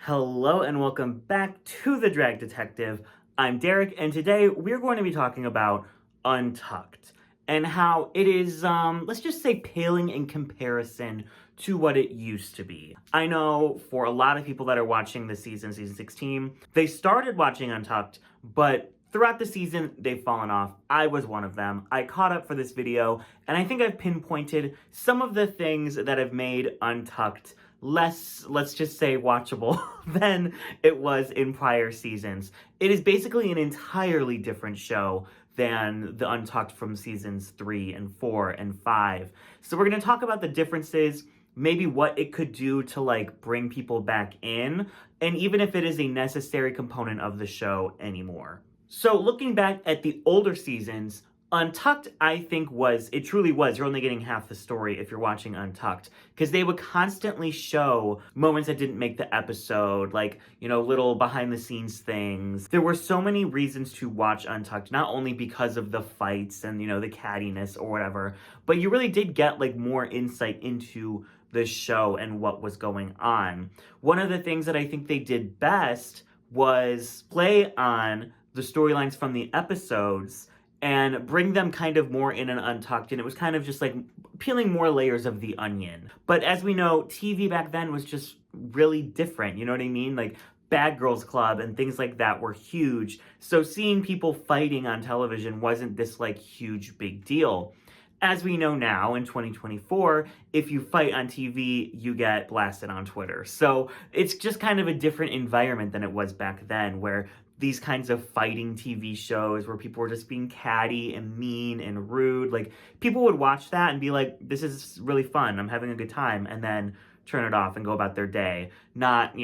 Hello and welcome back to The Drag Detective. I'm Derek, and today we're going to be talking about Untucked and how it is, let's just say, paling in comparison to what it used to be. I know for a lot of people that are watching this season 16, they started watching Untucked, but throughout the season, they've fallen off. I was one of them. I caught up for this video, and I think I've pinpointed some of the things that have made Untucked less, let's just say, watchable than it was in prior seasons. It is basically an entirely different show than the Untucked from seasons 3 and 4 and 5. So we're going to talk about the differences, maybe what it could do to like bring people back in, and even if it is a necessary component of the show anymore. So looking back at the older seasons, Untucked, I think it truly was, you're only getting half the story if you're watching Untucked, because they would constantly show moments that didn't make the episode, like, little behind the scenes things. There were so many reasons to watch Untucked, not only because of the fights and, the cattiness or whatever, but you really did get, like, more insight into the show and what was going on. One of the things that I think they did best was play on the storylines from the episodes and bring them kind of more in an Untucked, and it was kind of just like peeling more layers of the onion. But as we know, TV back then was just really different, you know what I mean? Like Bad Girls Club and things like that were huge, so seeing people fighting on television wasn't this like huge big deal. As we know now, in 2024, if you fight on TV, you get blasted on Twitter. So it's just kind of a different environment than it was back then, where these kinds of fighting TV shows where people were just being catty and mean and rude, like, people would watch that and be like, this is really fun, I'm having a good time, and then turn it off and go about their day, not,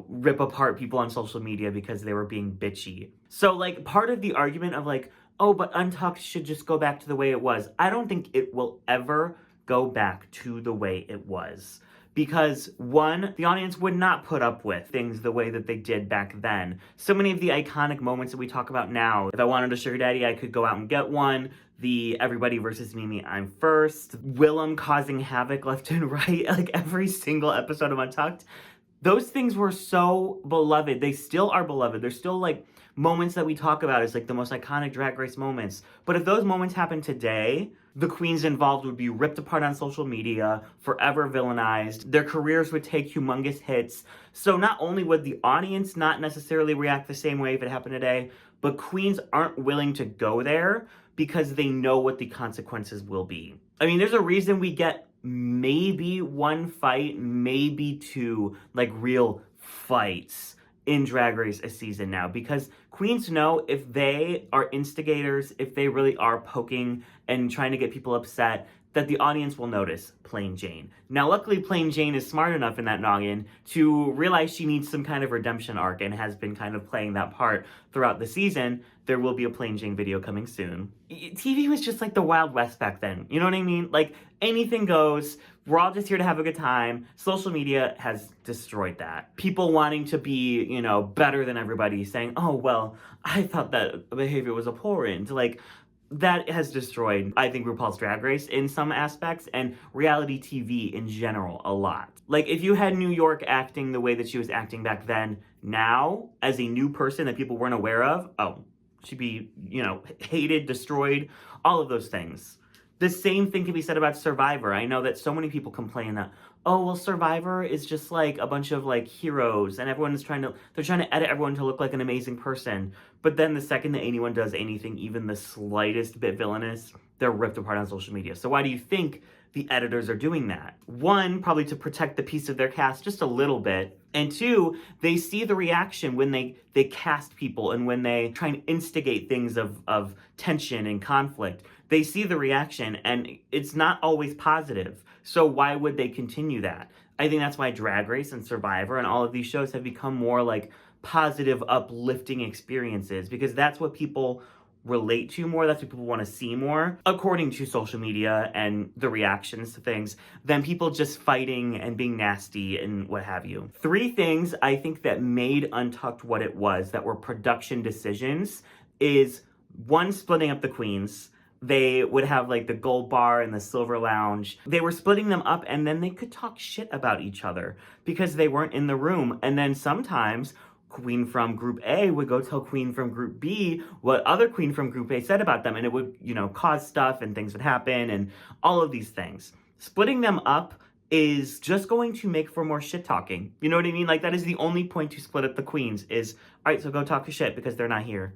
rip apart people on social media because they were being bitchy. So, like, part of the argument of, like, oh, but Untucked should just go back to the way it was, I don't think it will ever go back to the way it was. Because, one, the audience would not put up with things the way that they did back then. So many of the iconic moments that we talk about now, if I wanted a sugar daddy, I could go out and get one. The everybody versus Mimi, I'm first. Willam causing havoc left and right, like every single episode of Untucked. Those things were so beloved. They still are beloved. They're still like moments that we talk about as like the most iconic Drag Race moments. But if those moments happen today, the queens involved would be ripped apart on social media, forever villainized. Their careers would take humongous hits. So not only would the audience not necessarily react the same way if it happened today, but queens aren't willing to go there because they know what the consequences will be. I mean, there's a reason we get maybe one fight, maybe two, like real fights in Drag Race a season now, because queens know if they are instigators, if they really are poking and trying to get people upset, that the audience will notice Plain Jane. Now, luckily, Plain Jane is smart enough in that noggin to realize she needs some kind of redemption arc and has been kind of playing that part throughout the season. There will be a Plain Jane video coming soon. TV was just like the Wild West back then. You know what I mean? Like, anything goes. We're all just here to have a good time. Social media has destroyed that. People wanting to be, better than everybody, saying, oh, well, I thought that behavior was abhorrent. Like, that has destroyed, I think, RuPaul's Drag Race in some aspects, and reality TV in general a lot. Like, if you had New York acting the way that she was acting back then, now, as a new person that people weren't aware of, oh, she'd be, hated, destroyed, all of those things. The same thing can be said about Survivor. I know that so many people complain that, oh, well, Survivor is just like a bunch of like heroes and they're trying to edit everyone to look like an amazing person. But then the second that anyone does anything, even the slightest bit villainous, they're ripped apart on social media. So why do you think the editors are doing that? One, probably to protect the peace of their cast just a little bit. And two, they see the reaction when they cast people and when they try and instigate things of tension and conflict. They see the reaction and it's not always positive. So why would they continue that? I think that's why Drag Race and Survivor and all of these shows have become more like positive, uplifting experiences, because that's what people relate to more, that's what people want to see more, according to social media and the reactions to things, than people just fighting and being nasty and what have you. 3 things I think that made Untucked what it was, that were production decisions, is 1, splitting up the queens. They would have like the gold bar and the silver lounge. They were splitting them up and then they could talk shit about each other because they weren't in the room. And then sometimes queen from group A would go tell queen from group B what other queen from group A said about them, and it would, cause stuff and things would happen and all of these things. Splitting them up is just going to make for more shit talking. You know what I mean? Like, that is the only point to split up the queens is, all right, so go talk shit because they're not here.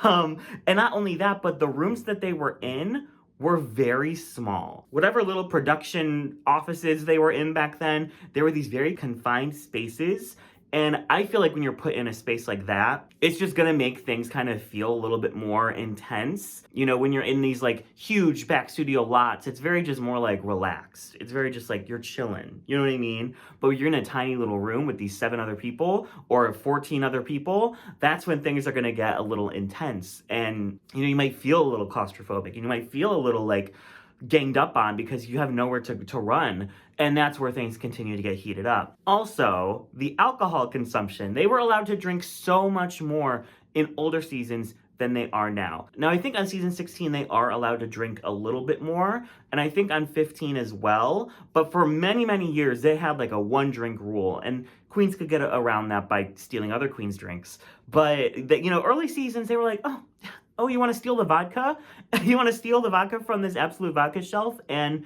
And not only that, but the rooms that they were in were very small. Whatever little production offices they were in back then, there were these very confined spaces. And I feel like when you're put in a space like that, it's just gonna make things kind of feel a little bit more intense. When you're in these like huge back studio lots, it's very just more like relaxed. It's very just like you're chilling, you know what I mean? But you're in a tiny little room with these 7 other people or 14 other people, that's when things are gonna get a little intense. And, you might feel a little claustrophobic and you might feel a little like ganged up on because you have nowhere to run. And that's where things continue to get heated up. Also, the alcohol consumption. They were allowed to drink so much more in older seasons than they are now. Now, I think on season 16, they are allowed to drink a little bit more. And I think on 15 as well. But for many, many years, they had like a 1-drink rule. And queens could get around that by stealing other queens' drinks. But, early seasons, they were like, oh, you want to steal the vodka? You want to steal the vodka from this Absolute Vodka shelf and,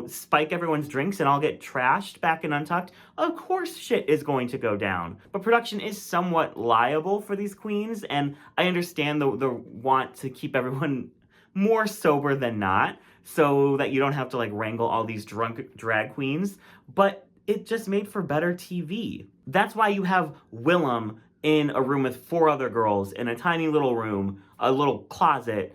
spike everyone's drinks and all get trashed back in Untucked? Of course shit is going to go down. But production is somewhat liable for these queens, and I understand the want to keep everyone more sober than not so that you don't have to, like, wrangle all these drunk drag queens. But it just made for better TV. That's why you have Willam in a room with 4 other girls in a tiny little room, a little closet,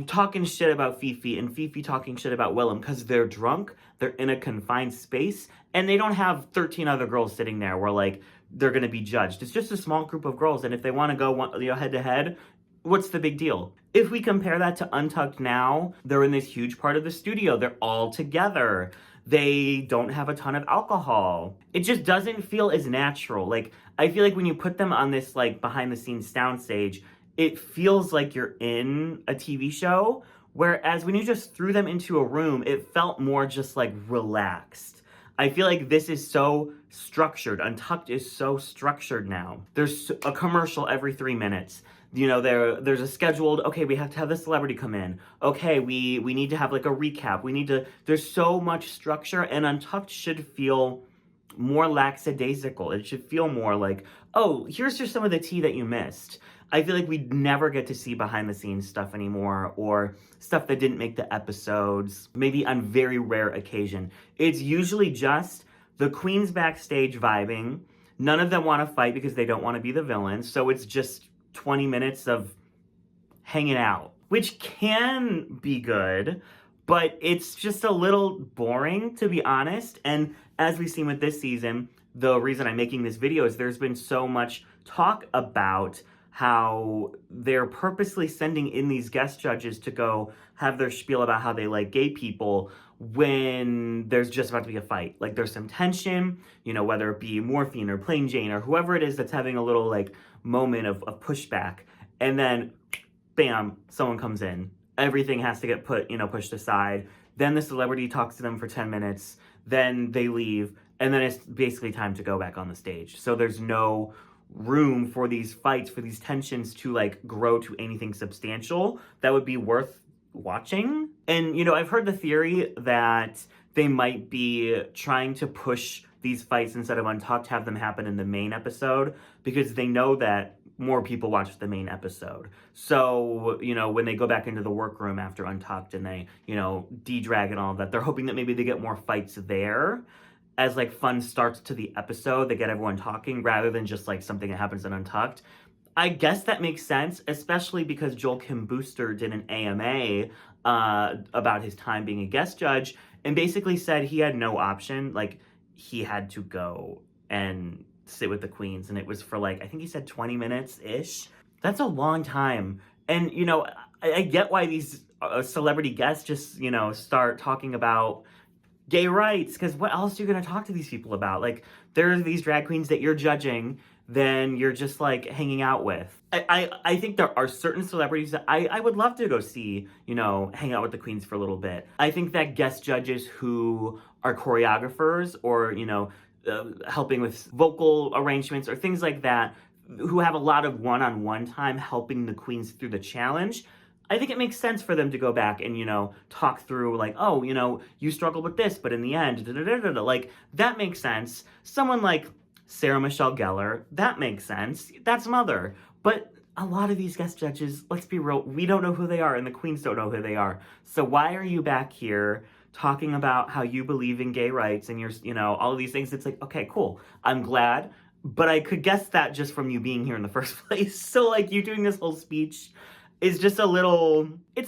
talking shit about Phi Phi and Phi Phi talking shit about Willam because they're drunk, they're in a confined space, and they don't have 13 other girls sitting there where, like, they're going to be judged. It's just a small group of girls, and if they want to go head to head, what's the big deal? If we compare that to Untucked now, they're in this huge part of the studio. They're all together. They don't have a ton of alcohol. It just doesn't feel as natural. Like, I feel like when you put them on this, like, behind-the-scenes soundstage, it feels like you're in a TV show, whereas when you just threw them into a room, it felt more just, like, relaxed. I feel like this is so structured. Untucked is so structured now. There's a commercial every 3 minutes. There's a scheduled, okay, we have to have the celebrity come in. Okay, we need to have like a recap. There's so much structure, and Untucked should feel more lackadaisical. It should feel more like, oh, here's just some of the tea that you missed. I feel like we never get to see behind the scenes stuff anymore, or stuff that didn't make the episodes, maybe on very rare occasion. It's usually just the queens backstage vibing. None of them want to fight because they don't want to be the villains. So it's just 20 minutes of hanging out, which can be good, but it's just a little boring, to be honest. And as we've seen with this season, the reason I'm making this video is there's been so much talk about how they're purposely sending in these guest judges to go have their spiel about how they like gay people when there's just about to be a fight. Like, there's some tension, whether it be Morphine or Plain Jane or whoever it is that's having a little, like, moment of pushback. And then, bam, someone comes in. Everything has to get pushed aside. Then the celebrity talks to them for 10 minutes. Then they leave. And then it's basically time to go back on the stage. So there's no room for these fights, for these tensions to, like, grow to anything substantial that would be worth watching. And, I've heard the theory that they might be trying to push these fights instead of Untucked, have them happen in the main episode, because they know that more people watch the main episode. So, when they go back into the workroom after Untucked and they, de-drag and all of that, they're hoping that maybe they get more fights there as, like, fun starts to the episode. They get everyone talking rather than just, like, something that happens in Untucked. I guess that makes sense, especially because Joel Kim Booster did an AMA about his time being a guest judge and basically said he had no option. Like, he had to go and sit with the queens, and it was for, like, I think he said 20 minutes-ish. That's a long time. And, I get why these celebrity guests just, start talking about gay rights, because what else are you going to talk to these people about? Like, there are these drag queens that you're judging than you're just like hanging out with. I think there are certain celebrities that I would love to go see, hang out with the queens for a little bit. I think that guest judges who are choreographers or, helping with vocal arrangements or things like that, who have a lot of one-on-one time helping the queens through the challenge, I think it makes sense for them to go back and, talk through like, oh, you struggled with this, but in the end, like, that makes sense. Someone like Sarah Michelle Gellar, that makes sense. That's Mother. But a lot of these guest judges, let's be real, we don't know who they are and the queens don't know who they are. So why are you back here talking about how you believe in gay rights and you're, all of these things? It's like, okay, cool. I'm glad, but I could guess that just from you being here in the first place. So like you doing this whole speech is just it's a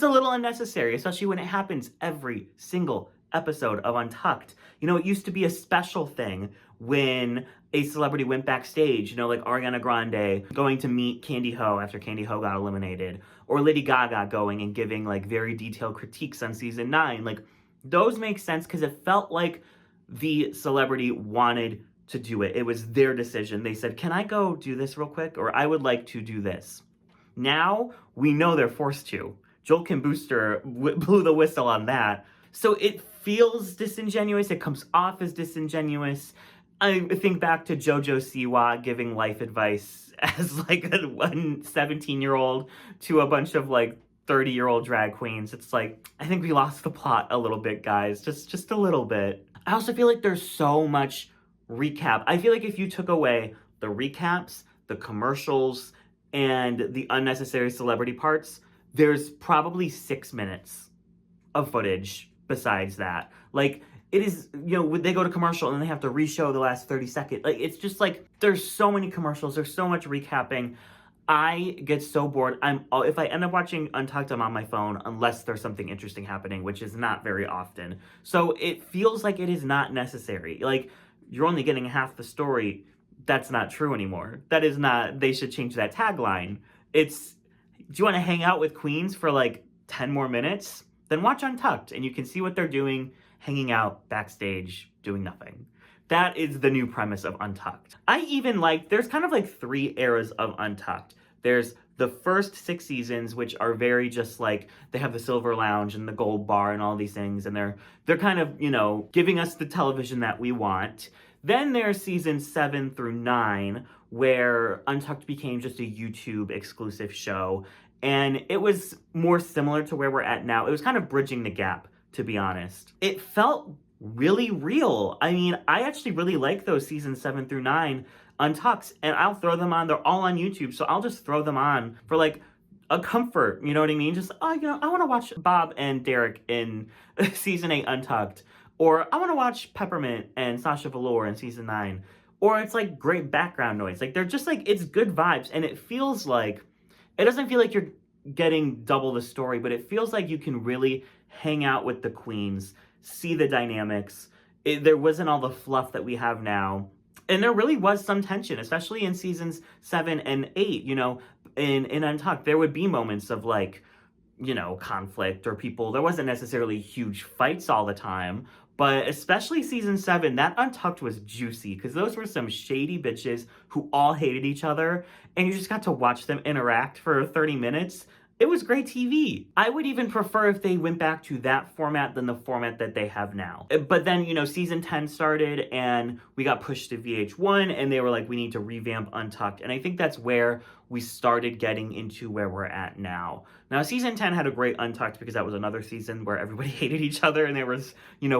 little unnecessary, especially when it happens every single episode of Untucked. It used to be a special thing when a celebrity went backstage, like Ariana Grande going to meet Candy Ho after Candy Ho got eliminated, or Lady Gaga going and giving like very detailed critiques on season 9. Like, those make sense because it felt like the celebrity wanted to do it. It was their decision. They said, can I go do this real quick? Or I would like to do this. Now, we know they're forced to. Joel Kim Booster blew the whistle on that. So it feels disingenuous. It comes off as disingenuous. I think back to JoJo Siwa giving life advice as like a 17-year-old to a bunch of like 30-year-old drag queens. It's like, I think we lost the plot a little bit, guys. Just a little bit. I also feel like there's so much recap. I feel like if you took away the recaps, the commercials, and the unnecessary celebrity parts, there's probably 6 minutes of footage besides that. Like, it is, they go to commercial and then they have to re-show the last 30 seconds. Like, it's just like, there's so many commercials, there's so much recapping. I get so bored. If I end up watching Untucked, I'm on my phone unless there's something interesting happening, which is not very often. So it feels like it is not necessary. Like, you're only getting half the story. That's not true anymore. That is not, they should change that tagline. It's, do you want to hang out with queens for like 10 more minutes? Then watch Untucked and you can see what they're doing, hanging out backstage, doing nothing. That is the new premise of Untucked. There's kind of like 3 eras of Untucked. There's the first 6 seasons, which are very just like, they have the silver lounge and the gold bar and all these things, and they're kind of, giving us the television that we want. Then there's seasons 7 through 9, where Untucked became just a YouTube exclusive show, and it was more similar to where we're at now. It was kind of bridging the gap, to be honest. It felt really real. I mean, I actually really like those seasons 7 through 9 Untucked, and I'll throw them on. They're all on YouTube, so I'll just throw them on for like a comfort, you know what I mean? Just, I want to watch Bob and Derek in season 8 Untucked, or I want to watch Peppermint and Sasha Velour in season 9, or it's like great background noise. Like, they're just like, it's good vibes, and it feels like, it doesn't feel like you're getting double the story, but it feels like you can really hang out with the queens, see the dynamics. There wasn't all the fluff that we have now. And there really was some tension, especially in seasons 7 and 8, in Untucked. There would be moments of like, conflict or people. There wasn't necessarily huge fights all the time, but especially season 7, that Untucked was juicy because those were some shady bitches who all hated each other, and you just got to watch them interact for 30 minutes. It was great TV. I would even prefer if they went back to that format than the format that they have now. But then, season 10 started and we got pushed to VH1 and they were like, we need to revamp Untucked. And I think that's where we started getting into where we're at now. Now, season 10 had a great Untucked because that was another season where everybody hated each other and there was,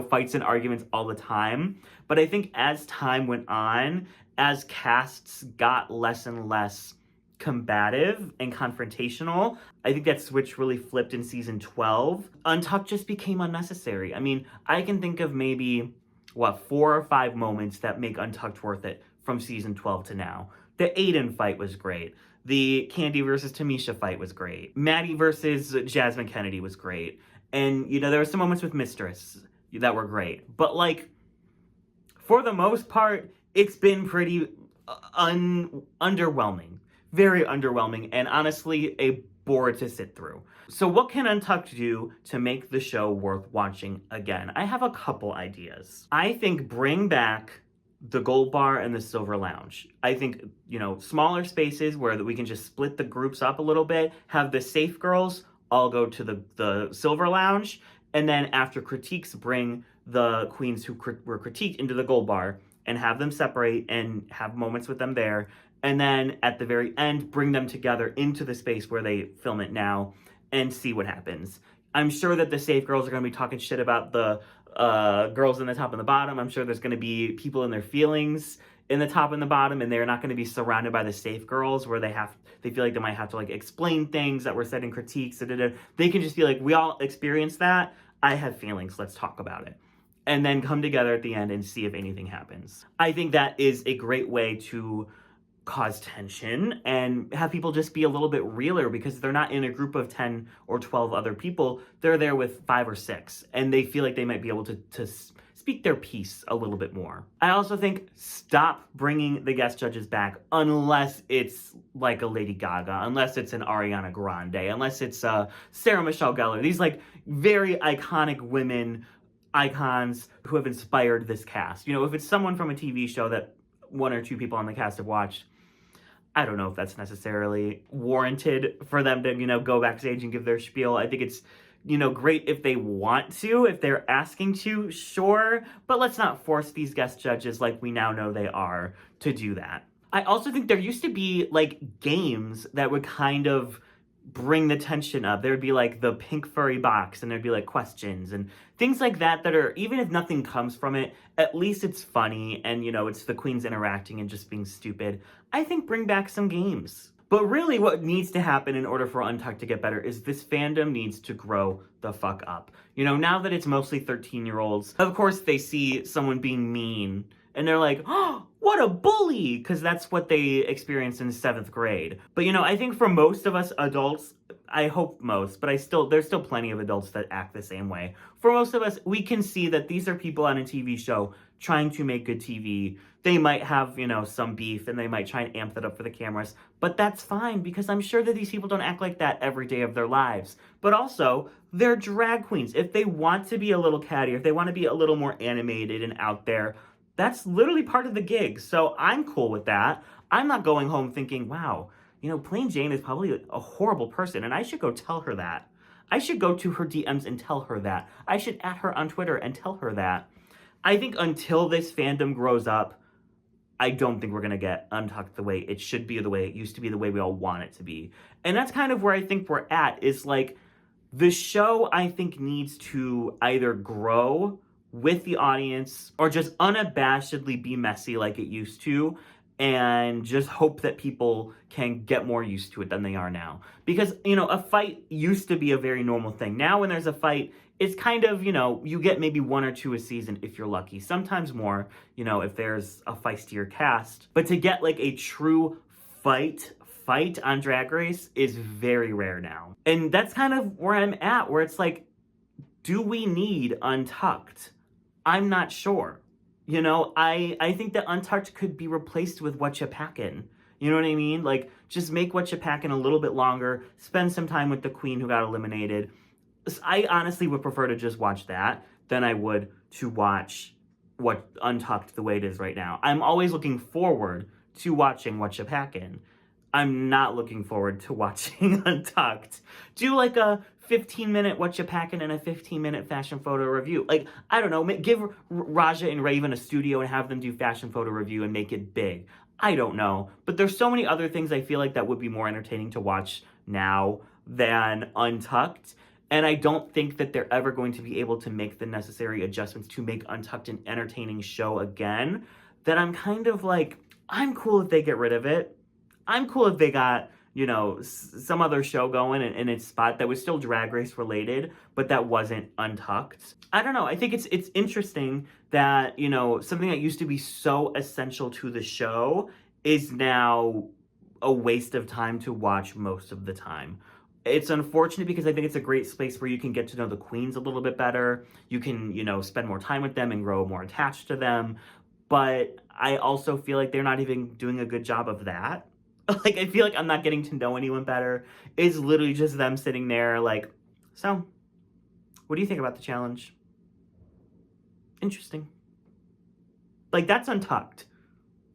fights and arguments all the time. But I think as time went on, as casts got less and less combative and confrontational, I think that switch really flipped in season 12. Untucked just became unnecessary. I mean, I can think of maybe, 4 or 5 moments that make Untucked worth it from season 12 to now. The Aiden fight was great. The Candy versus Tamisha fight was great. Maddie versus Jasmine Kennedy was great. And, there were some moments with Mistress that were great. But, for the most part, it's been pretty underwhelming. Very underwhelming, and honestly, a bore to sit through. So what can Untucked do to make the show worth watching again? I have a couple ideas. I think bring back the gold bar and the silver lounge. I think, smaller spaces where we can just split the groups up a little bit, have the safe girls all go to the silver lounge, and then after critiques, bring the queens who were critiqued into the gold bar and have them separate and have moments with them there. And then at the very end, bring them together into the space where they film it now and see what happens. I'm sure that the safe girls are going to be talking shit about the girls in the top and the bottom. I'm sure there's going to be people in their feelings in the top and the bottom, and they're not going to be surrounded by the safe girls where they feel like they might have to like explain things that were said in critiques. They can just be like, we all experienced that. I have feelings. Let's talk about it. And then come together at the end and see if anything happens. I think that is a great way to cause tension and have people just be a little bit realer, because they're not in a group of 10 or 12 other people. They're there with 5 or 6, and they feel like they might be able to speak their piece a little bit more. I also think stop bringing the guest judges back unless it's like a Lady Gaga, unless it's an Ariana Grande, unless it's Sarah Michelle Gellar. These like very iconic women icons who have inspired this cast. If it's someone from a TV show that 1 or 2 people on the cast have watched, I don't know if that's necessarily warranted for them to, go backstage and give their spiel. I think it's, great if they want to, if they're asking to, sure, but let's not force these guest judges like we now know they are to do that. I also think there used to be like games that would kind of bring the tension up. There would be like the pink furry box, and there'd be like questions and things like that are, even if nothing comes from it, at least it's funny and, it's the queens interacting and just being stupid. I think bring back some games. But really what needs to happen in order for Untucked to get better is this fandom needs to grow the fuck up. Now that it's mostly 13-year-olds, of course they see someone being mean and they're like, oh, what a bully, because that's what they experienced in 7th grade. But, I think for most of us adults, I hope most, but there's still plenty of adults that act the same way. For most of us, we can see that these are people on a TV show trying to make good TV. They might have, some beef, and they might try and amp that up for the cameras, but that's fine, because I'm sure that these people don't act like that every day of their lives. But also, they're drag queens. If they want to be a little catty, if they want to be a little more animated and out there, that's literally part of the gig. So I'm cool with that. I'm not going home thinking, wow, Plain Jane is probably a horrible person, and I should go tell her that. I should go to her DMs and tell her that. I should @ her on Twitter and tell her that. I think until this fandom grows up, I don't think we're going to get Untucked the way it should be, the way it used to be, the way we all want it to be. And that's kind of where I think we're at, is like, the show, I think, needs to either grow with the audience or just unabashedly be messy like it used to, and just hope that people can get more used to it than they are now. Because, a fight used to be a very normal thing. Now when there's a fight, it's kind of, you get maybe 1 or 2 a season if you're lucky. Sometimes more, if there's a feistier cast. But to get like a true fight on Drag Race is very rare now. And that's kind of where I'm at, where it's like, do we need Untucked? I'm not sure. I think that Untucked could be replaced with What Ya Packin'. You know what I mean? Like, just make What Ya Packin' a little bit longer, spend some time with the queen who got eliminated. I honestly would prefer to just watch that than I would to watch what Untucked the way it is right now. I'm always looking forward to watching What Ya Packin'. I'm not looking forward to watching Untucked. Do like a 15-minute What Ya Packin' and a 15-minute fashion photo review. Like, I don't know, give Raja and Raven a studio and have them do fashion photo review and make it big. I don't know. But there's so many other things I feel like that would be more entertaining to watch now than Untucked. And I don't think that they're ever going to be able to make the necessary adjustments to make Untucked an entertaining show again. That I'm kind of like, I'm cool if they get rid of it. I'm cool if they got, some other show going in its spot that was still Drag Race related, but that wasn't Untucked. I don't know. I think it's interesting that, something that used to be so essential to the show is now a waste of time to watch most of the time. It's unfortunate because I think it's a great space where you can get to know the queens a little bit better. You can, spend more time with them and grow more attached to them. But I also feel like they're not even doing a good job of that. Like, I feel like I'm not getting to know anyone better. It's literally just them sitting there like, so, what do you think about the challenge? Interesting. Like, that's Untucked.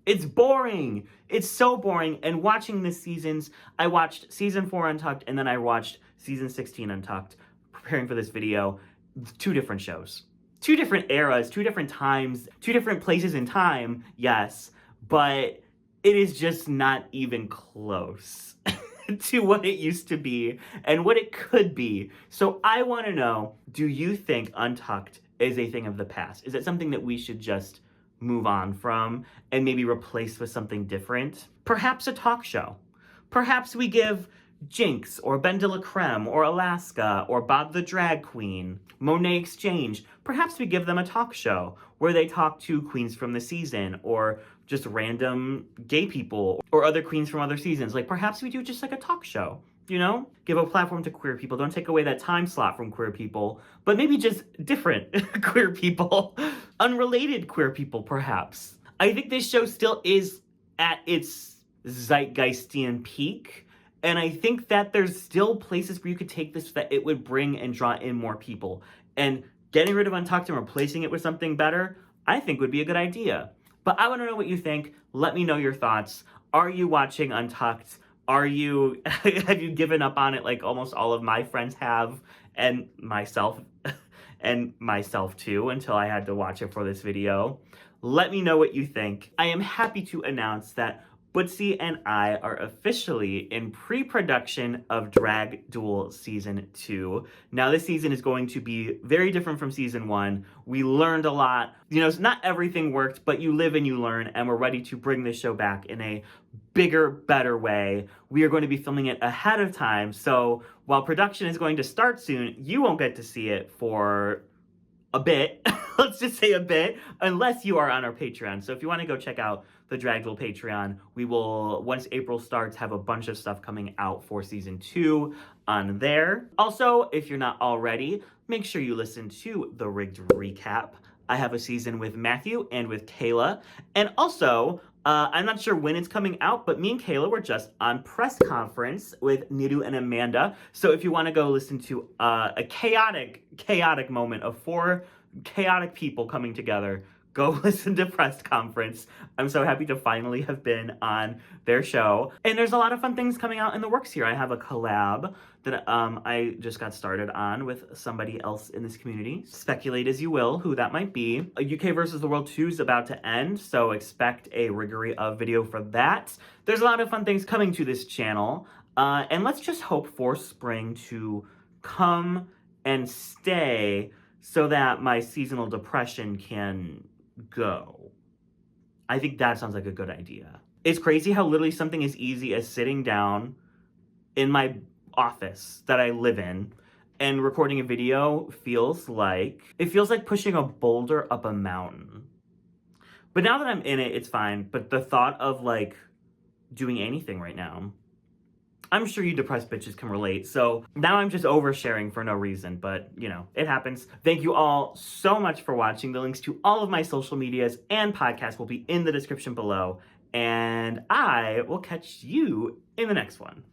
It's boring. It's so boring. And watching this season's, I watched season 4 Untucked, and then I watched season 16 Untucked, preparing for this video. 2 different shows. 2 different eras, 2 different times, 2 different places in time, yes, but it is just not even close to what it used to be and what it could be. So I want to know, do you think Untucked is a thing of the past? Is it something that we should just move on from and maybe replace with something different? Perhaps a talk show. Perhaps we give Jinx or Ben de la Creme or Alaska or Bob the Drag Queen, Monet Exchange. Perhaps we give them a talk show where they talk to queens from the season or just random gay people or other queens from other seasons. Like, perhaps we do just like a talk show, you know? Give a platform to queer people. Don't take away that time slot from queer people, but maybe just different queer people, unrelated queer people, perhaps. I think this show still is at its zeitgeistian peak, and I think that there's still places where you could take this that it would bring and draw in more people. And getting rid of Untucked and replacing it with something better, I think would be a good idea. But I want to know what you think. Let me know your thoughts. Are you watching Untucked? Have you given up on it like almost all of my friends have, and myself too, until I had to watch it for this video? Let me know what you think. I am happy to announce that Bootsy and I are officially in pre-production of Drag Duel Season 2. Now, this season is going to be very different from Season 1. We learned a lot. You know, not everything worked, but you live and you learn, and we're ready to bring this show back in a bigger, better way. We are going to be filming it ahead of time, so while production is going to start soon, you won't get to see it for a bit. Let's just say a bit, unless you are on our Patreon. So if you want to go check out the Drag Duel Patreon, we will, once April starts, have a bunch of stuff coming out for season 2 on there. Also, if you're not already, make sure you listen to the Rigged Recap. I have a season with Matthew and with Kayla. And also, I'm not sure when it's coming out, but me and Kayla were just on press conference with Nidu and Amanda. So if you want to go listen to a chaotic moment of 4 chaotic people coming together, go listen to press conference. I'm so happy to finally have been on their show. And there's a lot of fun things coming out in the works here. I have a collab that I just got started on with somebody else in this community. Speculate as you will who that might be. UK versus the World 2 is about to end, so expect a riggery of video for that. There's a lot of fun things coming to this channel. And let's just hope for spring to come and stay so that my seasonal depression can go. I think that sounds like a good idea. It's crazy how literally something as easy as sitting down in my office that I live in and recording a video feels like pushing a boulder up a mountain. But now that I'm in it, it's fine. But the thought of like doing anything right now, I'm sure you depressed bitches can relate. So now I'm just oversharing for no reason, but you know, it happens. Thank you all so much for watching. The links to all of my social medias and podcasts will be in the description below. And I will catch you in the next one.